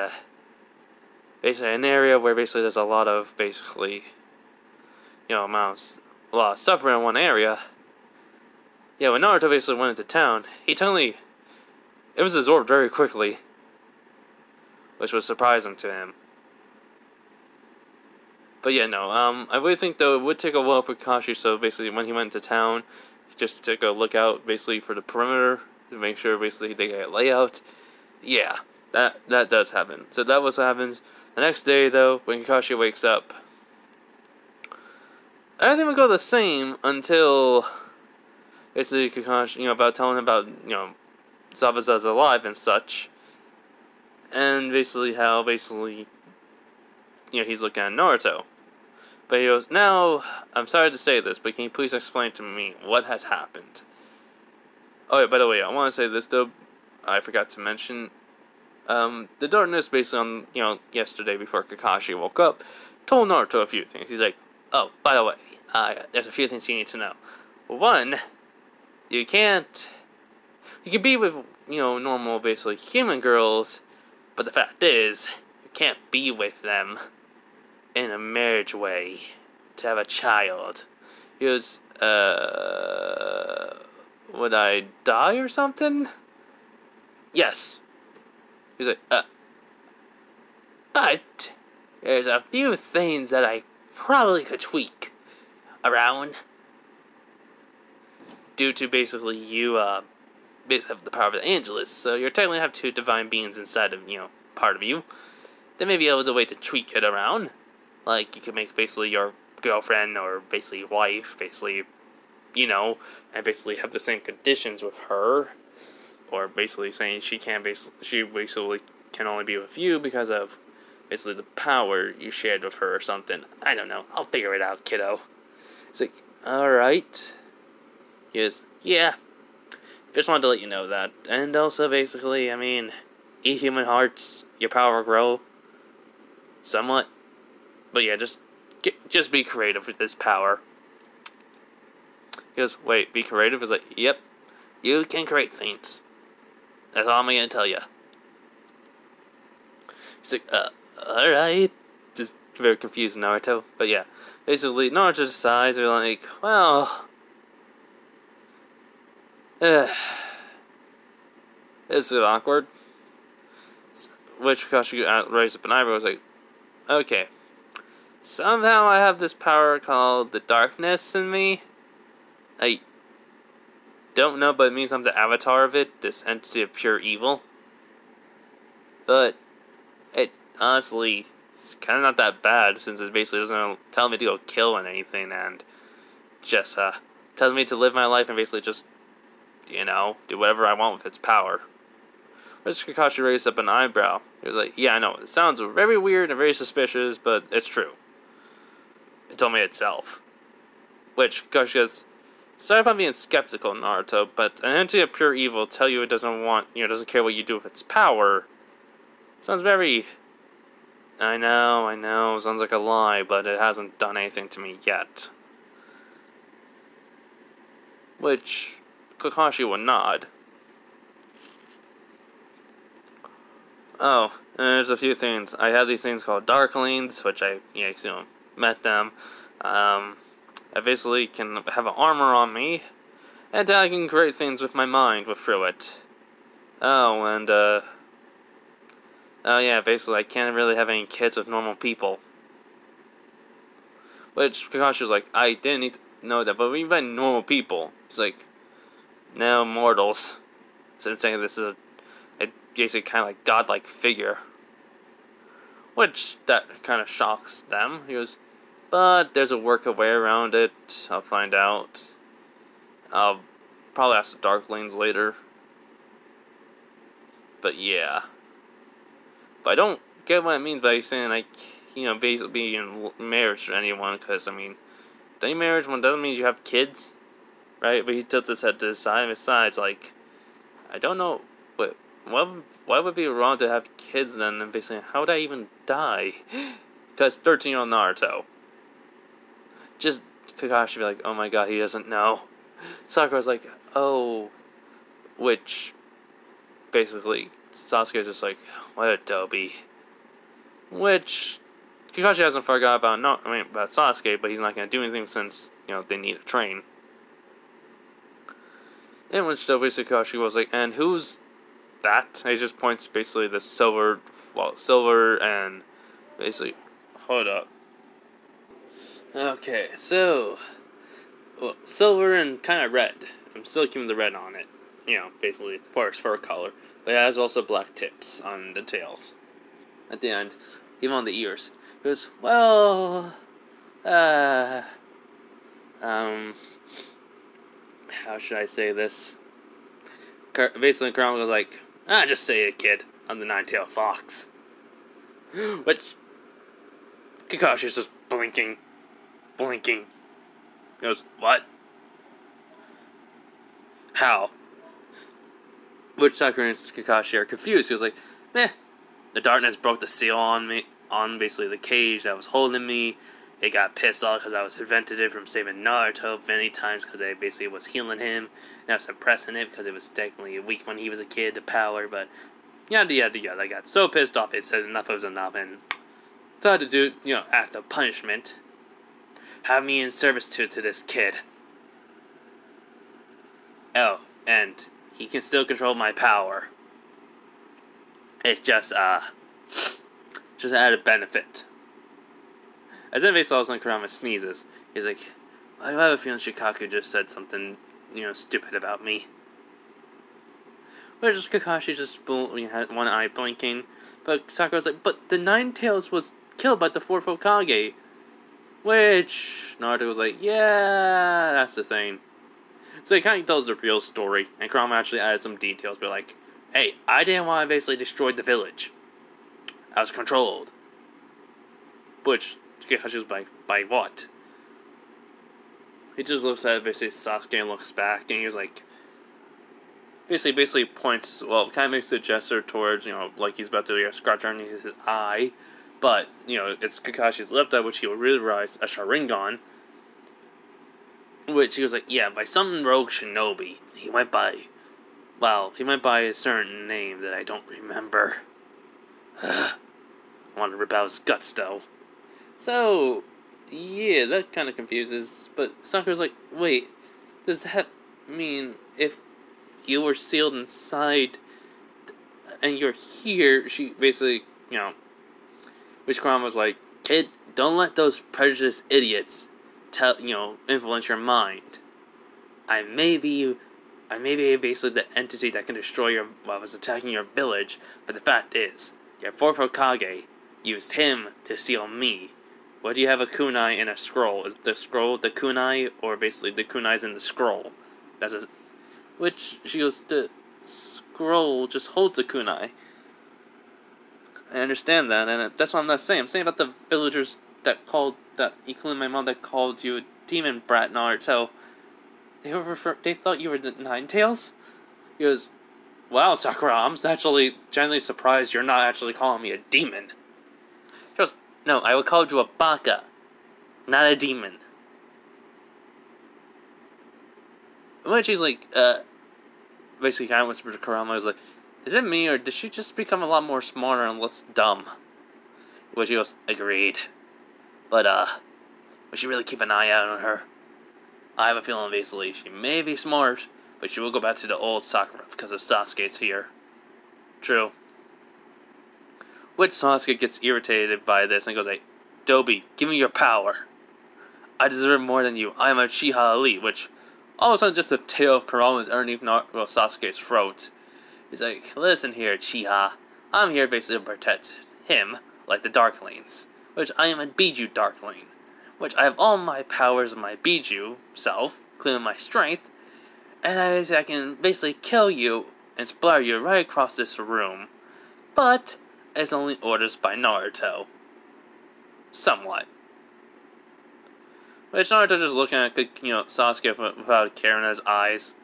basically an area where basically there's a lot of basically, a lot of suffering in one area. Yeah, when Naruto basically went into town, it was absorbed very quickly, which was surprising to him. But yeah, no, I really think though it would take a while for Kakashi, so basically when he went to town, he just took a look out basically for the perimeter to make sure basically they get a layout. Yeah, that does happen. So that was what happens. The next day though, when Kakashi wakes up, everything would go the same until basically Kakashi, about telling him about, Zabuza's alive and such. And basically how basically, he's looking at Naruto. But he goes, now, I'm sorry to say this, but can you please explain to me what has happened? Oh yeah, by the way, I want to say this though, I forgot to mention, the darkness basically on, yesterday before Kakashi woke up, told Naruto a few things. He's like, oh, by the way, there's a few things you need to know. One, you can be with, normal, basically, human girls, but the fact is, you can't be with them in a marriage way to have a child. He goes, would I die or something? Yes. He's like, but there's a few things that I probably could tweak around due to basically you, basically have the power of the Angelus, so you're technically have two divine beings inside of, part of you. They may be able to way to tweak it around. Like, you could make basically your girlfriend or basically wife, basically, and basically have the same conditions with her. Or basically saying she basically can only be with you because of basically the power you shared with her or something. I don't know. I'll figure it out, kiddo. It's like, alright. He goes, yeah. Just wanted to let you know that. And also, basically, eat human hearts, your power will grow. Somewhat. But yeah, just be creative with this power. He goes, wait, be creative? He's like, yep. You can create things. That's all I'm gonna tell you. He's like, alright. Just very confused, Naruto. But yeah, basically, Naruto decides, they're like, well, this is awkward. Which Kakashi raised up an eyebrow, was like, okay. Somehow I have this power called the darkness in me. I don't know, but it means I'm the avatar of it, this entity of pure evil. But it honestly, it's kind of not that bad, since it basically doesn't tell me to go kill anything, and just tells me to live my life and basically just, do whatever I want with its power. Which Kakashi raised up an eyebrow. He was like, yeah, I know, it sounds very weird and very suspicious, but it's true. It told me itself. Which Kakashi goes, sorry if I'm being skeptical, Naruto, but an entity of pure evil tell you it doesn't care what you do with its power. Sounds very... I know, sounds like a lie, but it hasn't done anything to me yet. Which Kakashi would nod. Oh, and there's a few things. I have these things called Darklings, which I, met them. I basically can have an armor on me, and I can create things with my mind through it. Oh, and, oh yeah, basically I can't really have any kids with normal people. Which Kakashi was like, I didn't need to know that, but we by normal people. It's like, no, mortals. Since saying this is a basically kind of like godlike figure. Which, that kind of shocks them. He goes, but there's a way around it. I'll find out. I'll probably ask the Darklings later. But yeah. But I don't get what it means by saying, like, basically being in marriage to anyone. Because, any marriage one doesn't mean you have kids. Right? But he tilts his head to the side. Besides, like, I don't know. But why would it be wrong to have kids then? And basically, how would I even die? Because 13-year-old Naruto. Just Kakashi be like, oh my god, he doesn't know. Sakura's like, oh. Which, basically, Sasuke's just like, what a dopey. Which, Kakashi hasn't forgot about, about Sasuke, but he's not going to do anything since, they need to train. In which, though, Kakashi was like, and who's that? And he just points basically the silver and basically, hold up. Okay, so, silver and kind of red. I'm still keeping the red on it. Basically, it's for its fur color. But it has also black tips on the tails. At the end, even on the ears. It goes, well, how should I say this? Basically, Kurama goes like, just say it, kid. I'm the nine-tailed fox. Which, Kakashi's just blinking. He goes, what? How? Which Sakura and Kakashi are confused. He was like, the darkness broke the seal on me, on basically the cage that was holding me. It got pissed off because I was prevented it from saving Naruto many times because I basically was healing him. And I was suppressing it because it was technically weak when he was a kid, the power, but yada yada yada. I got so pissed off it said enough was enough and decided to do, act of punishment. Have me in service to this kid. Oh, and he can still control my power. It's just an added benefit. As if all of a sudden Kurama sneezes, he's like, I have a feeling Shikaku just said something, stupid about me. Which Kakashi just had one eye blinking. But Sakura's like, but the Nine Tails was killed by the fourth Hokage. Which Naruto was like, yeah, that's the thing. So he kind of tells the real story, and Kurama actually added some details, but like, hey, I didn't want to basically destroy the village. I was controlled. Which Kakashi was like, by what? He just looks at basically Sasuke and looks back, and he was like, basically points, well, kind of makes a gesture towards, like he's about to scratch underneath his eye, but, it's Kakashi's left eye, which he will realize a Sharingan, which he was like, yeah, by some rogue shinobi. He went by a certain name that I don't remember. I want to rip out his guts, though. So, yeah, that kind of confuses, but Sakura's like, wait, does that mean if you were sealed inside and you're here, she basically, which Kurama was like, kid, don't let those prejudiced idiots influence your mind. I may be basically the entity that can destroy was attacking your village, but the fact is, your fourth Hokage used him to seal me. What do you have a kunai in a scroll? Is the scroll the kunai, or basically the kunai's in the scroll? Which she goes, the scroll just holds the kunai. I understand that, and that's what I'm not saying. I'm saying about the villagers including my mom, that called you a demon brat, Naruto. They thought you were the Nine Tails? He goes, wow, Sakura, I'm actually genuinely surprised you're not actually calling me a demon. She goes, no, I would call you a baka, not a demon. When she's like, basically kind of whispered to Kurama, I was like, is it me, or did she just become a lot more smarter and less dumb? Which she goes, agreed. But, we should really keep an eye out on her. I have a feeling, basically, she may be smart, but she will go back to the old Sakura because of Sasuke's here. True. Which Sasuke gets irritated by this and goes like, Dobi, give me your power. I deserve more than you. I am a Chiha elite, which all of a sudden just the tail of Kurama's underneath Sasuke's throat. He's like, listen here, Chiha. I'm here basically to protect him, like the Darklings. Which I am a Biju Darkling. Which I have all my powers of my Biju self, including my strength, and I can basically kill you and splatter you right across this room. But it's only orders by Naruto. Somewhat. Which Naruto's just looking at, Sasuke without a care in his eyes.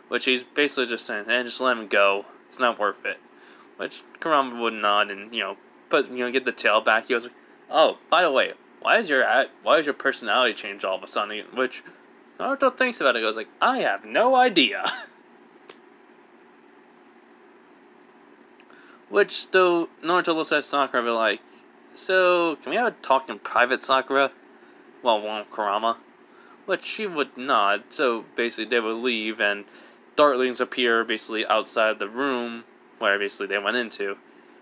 Which he's basically just saying, just let him go. It's not worth it. Which Kurama would nod and, get the tail back. He was like, oh, by the way, why is your personality change all of a sudden? Which Naruto thinks about it, goes like, I have no idea. Which, though, Naruto looks at Sakura and be like, so, can we have a talk in private, Sakura? Well, one of Kurama. Which she would nod, so basically they would leave, and Darklings appear basically outside the room where basically they went into,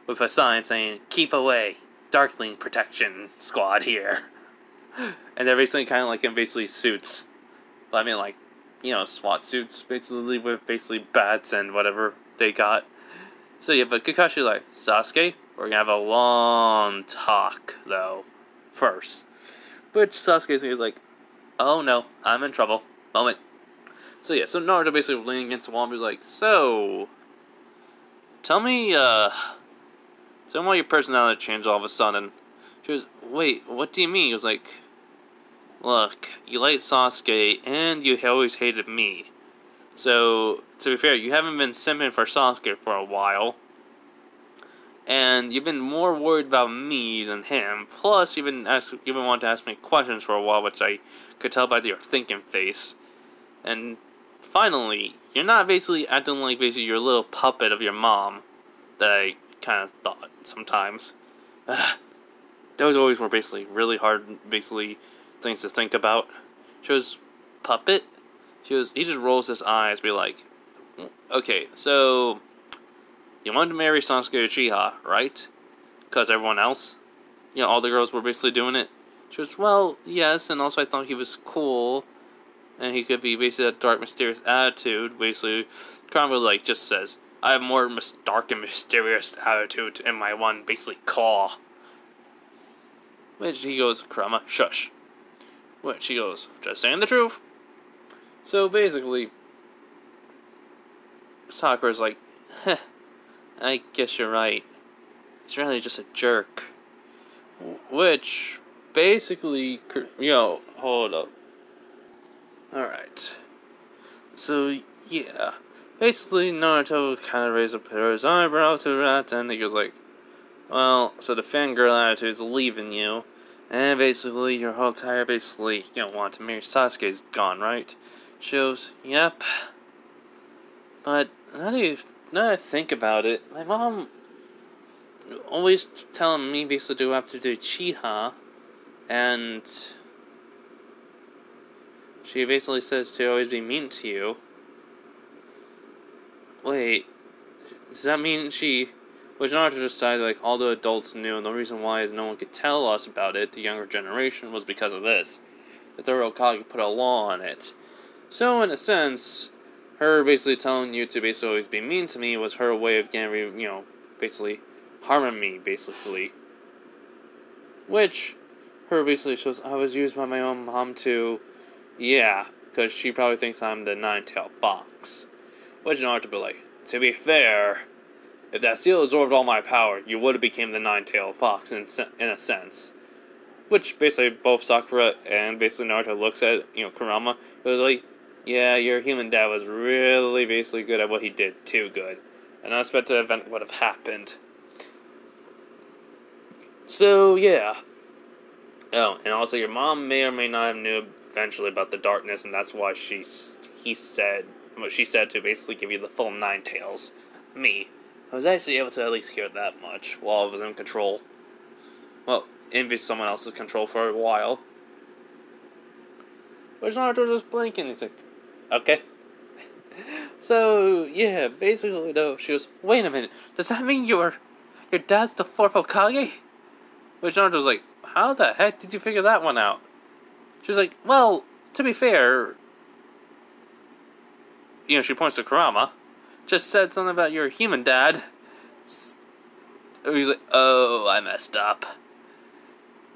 with a sign saying, keep away, Darkling Protection Squad here. And they're basically kind of like in basically suits. But I mean like, SWAT suits, basically with basically bats and whatever they got. So yeah, but Kakashi's like, Sasuke, we're gonna have a long talk, though, first. Which Sasuke is like, oh no, I'm in trouble. Moment. So yeah, so Naruto basically leaning against the wall and be like, so, tell me why your personality changed all of a sudden. She was, wait, what do you mean? He was like, look, you like Sasuke, and you always hated me. So, to be fair, you haven't been simping for Sasuke for a while. And you've been more worried about me than him. Plus, you've been wanting to ask me questions for a while, which I could tell by your thinking face. And finally, you're not basically acting like basically your little puppet of your mom that I kind of thought sometimes. Those always were basically really hard, basically, things to think about. She was, puppet? He just rolls his eyes, be like, okay, so, you wanted to marry Sasuke Uchiha, right? Because everyone else, all the girls were basically doing it. She was, well, yes, and also I thought he was cool, and he could be basically that dark, mysterious attitude. Basically, Kurama just says, I have more dark and mysterious attitude in my one, basically, claw. Which he goes, Kurama, shush. Which he goes, just saying the truth. So basically, Sakura's like, heh, I guess you're right. He's really just a jerk. Which, basically, hold up. Alright. So, yeah. Basically, Naruto kind of raised up his eyebrow to that, and he goes like, well, so the fangirl attitude is leaving you, and basically your whole entire, want to marry Sasuke's gone, right? She goes, yep. But, now that I think about it, my mom always telling me basically to go after the Uchiha, and she basically says to always be mean to you. Wait, does that mean which Naruto decided, like, all the adults knew, and the reason why is no one could tell us about it, the younger generation, was because of this. The third Hokage put a law on it. So, in a sense, her basically telling you to basically always be mean to me was her way of getting, basically harming me, basically. Which, her basically shows, I was used by my own mom to, yeah, because she probably thinks I'm the nine-tailed fox. Which Naruto be like, to be fair, if that seal absorbed all my power, you would have became the nine-tailed fox in a sense. Which basically both Sakura and basically Naruto looks at, Kurama, it was like, yeah, your human dad was really basically good at what he did, too good. And I expect the event would have happened. So, yeah. Oh, and also your mom may or may not have knew eventually about the darkness, and that's why she said to basically give you the full nine tails. Me. I was actually able to at least hear that much while I was in control. Well, in someone else's control for a while. But Naruto just blinking, he's like, okay. So, yeah, basically though, she goes, wait a minute, does that mean your dad's the fourth Hokage? Which Naruto's like, how the heck did you figure that one out? She's like, well, to be fair, she points to Kurama, just said something about your human dad. He's like, oh, I messed up.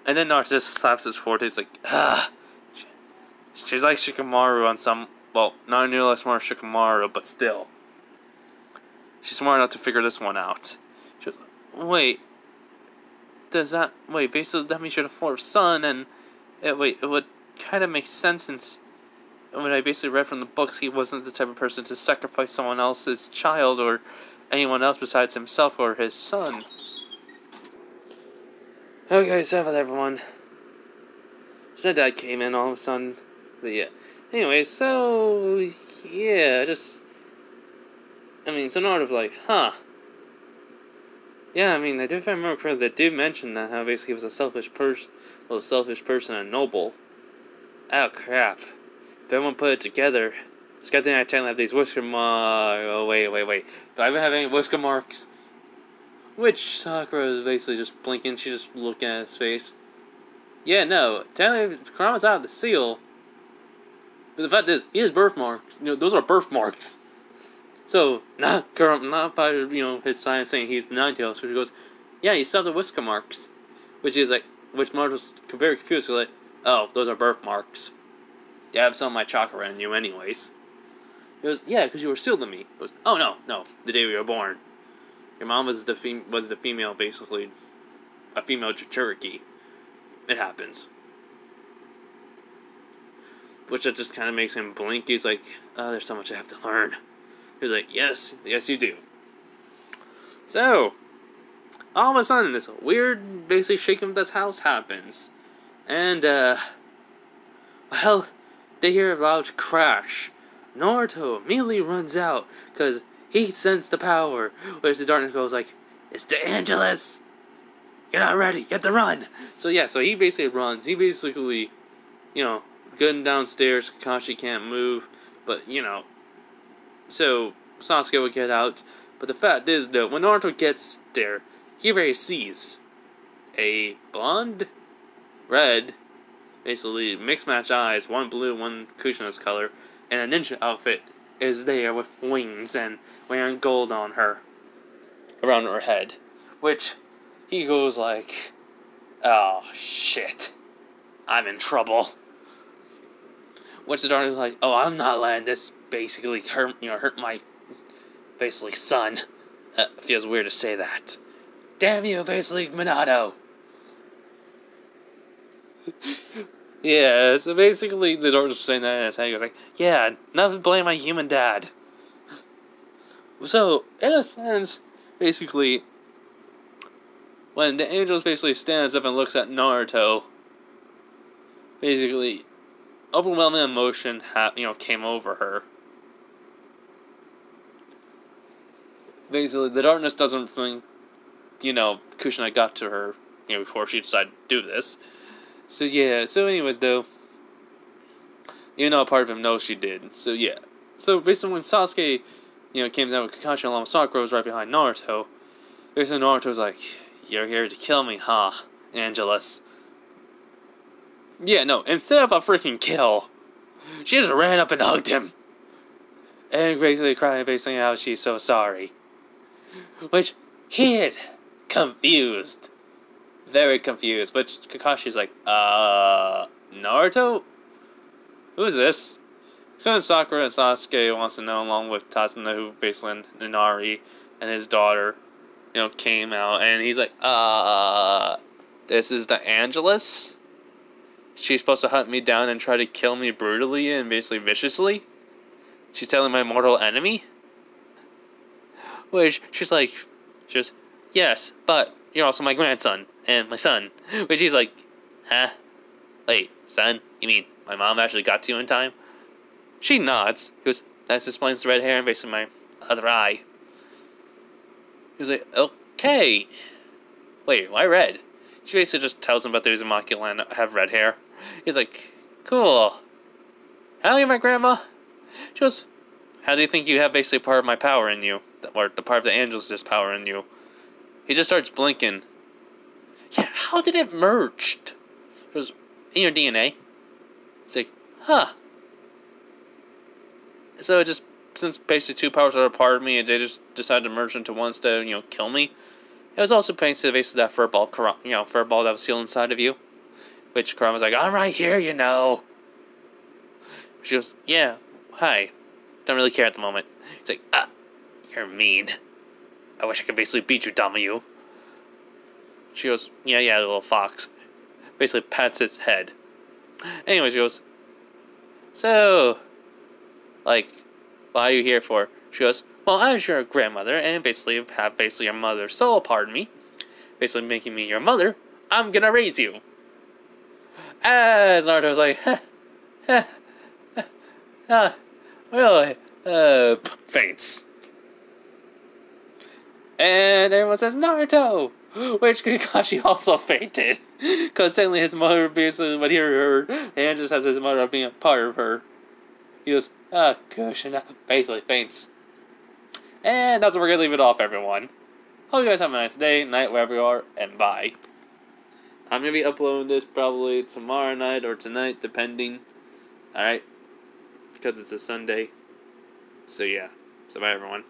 And then Naruto just slaps his forehead, he's like, she's like Shikamaru on some, well, not nearly as smart as Shikamaru, but still. She's smart enough to figure this one out. She goes, wait, basically that means you're the fourth son, and, it would kind of make sense since when I basically read from the books, he wasn't the type of person to sacrifice someone else's child or anyone else besides himself or his son. Okay, so with everyone. So dad came in all of a sudden. But yeah. Anyway, so yeah, so Naruto's like, huh. Yeah, I do, if I remember correctly, they did mention that how basically he was a selfish person and noble. Oh crap. If everyone put it together, it's a good thing I technically have these whisker marks. Oh, wait. Do I even have any whisker marks? Which Sakura is basically just blinking, she's just looking at his face. Yeah, no, technically, if Kurama's out of the seal, but the fact is, he has birthmarks. Those are birthmarks. So, not by, his sign saying he's nine-tailed, so he goes, yeah, you saw the whisker marks. Which Naruto's very confused, like, oh, those are birthmarks. You have some of my chakra in you anyways. He goes, yeah, because you were sealed to me. He goes, oh, no, the day we were born. Your mom was the female, basically, a female Cherokee. It happens. Which it just kind of makes him blink. He's like, oh, there's so much I have to learn. He's like, yes, you do. So, all of a sudden, this weird, basically, shaking of this house happens. And, they hear a loud crash. Naruto immediately runs out, because he sensed the power. Whereas the darkness goes like, it's the Angelus! You're not ready, you have to run! So he basically runs. He basically, going downstairs, Kakashi can't move, but, so Sasuke will get out. But the fact is, though, when Naruto gets there, he already sees a blonde, red, basically mixed match eyes, one blue, one Kushina's color, and a ninja outfit is there with wings and wearing gold on her, around her head, which he goes like, "Oh shit, I'm in trouble." Which the daughter's like, "Oh, I'm not letting this basically hurt my basically son." Feels weird to say that. Damn you, basically Minato. Yeah, so basically the daughter's saying that in his head. He goes like, "Yeah, never blame my human dad." So in a sense, basically, when the angel basically stands up and looks at Naruto, basically, overwhelming emotion came over her. Basically, the darkness doesn't think, Kushina got to her, before she decided to do this. So yeah, anyways though, a part of him knows she did. So yeah. So basically when Sasuke, came down with Kakashi along with Sakura was right behind Naruto, basically Naruto's like, "You're here to kill me, huh, Angelus?" Yeah, no, instead of a freaking kill, she just ran up and hugged him. And basically crying, basically how she's so sorry. Which, he is confused. Very confused. But Kakashi's like, Naruto? Who's this? Because Sakura and Sasuke wants to know, along with Tazuna, who basically Inari and his daughter, came out. And he's like, this is the Angelus? She's supposed to hunt me down and try to kill me brutally and basically viciously? She's telling my mortal enemy? Which, she goes, "Yes, but you're also my grandson, and my son." Which he's like, "Huh? Wait, son? You mean my mom actually got to you in time?" She nods. He goes, "That explains the red hair and basically my other eye." He was like, "Okay. Wait, why red?" She basically just tells him about the Uzumaki and have red hair. He's like, "Cool. How are you, my grandma?" She goes, "How do you think you have basically part of my power in you? Or the part of the Angelus' power in you?" He just starts blinking. "Yeah, how did it merge?" It goes, "In your DNA." It's like, huh. So it just, since basically two powers are a part of me, and they just decided to merge into one instead of, kill me. It was also thanks to basically that fur ball that was sealed inside of you. Which Kurama was like, "I'm right here, She goes, "Yeah, hi. Don't really care at the moment." He's like, "You're mean. I wish I could basically beat you, Damayu." She goes, yeah, little fox." Basically pats his head. Anyways, she goes, "So, what are you here for?" She goes, "Well, as your grandmother, and basically have your mother's soul, pardon me, basically making me your mother, I'm gonna raise you." As Naruto's like, really? Faints. And everyone says, "Naruto!" Which Kakashi also fainted. Because technically his mother basically, when he heard and just has his mother being a part of her, he goes, gosh, and basically faints. And that's where we're going to leave it off, everyone. Hope you guys have a nice day, night, wherever you are, and bye. I'm going to be uploading this probably tomorrow night or tonight, depending. Alright? Because it's a Sunday. So yeah. So bye, everyone.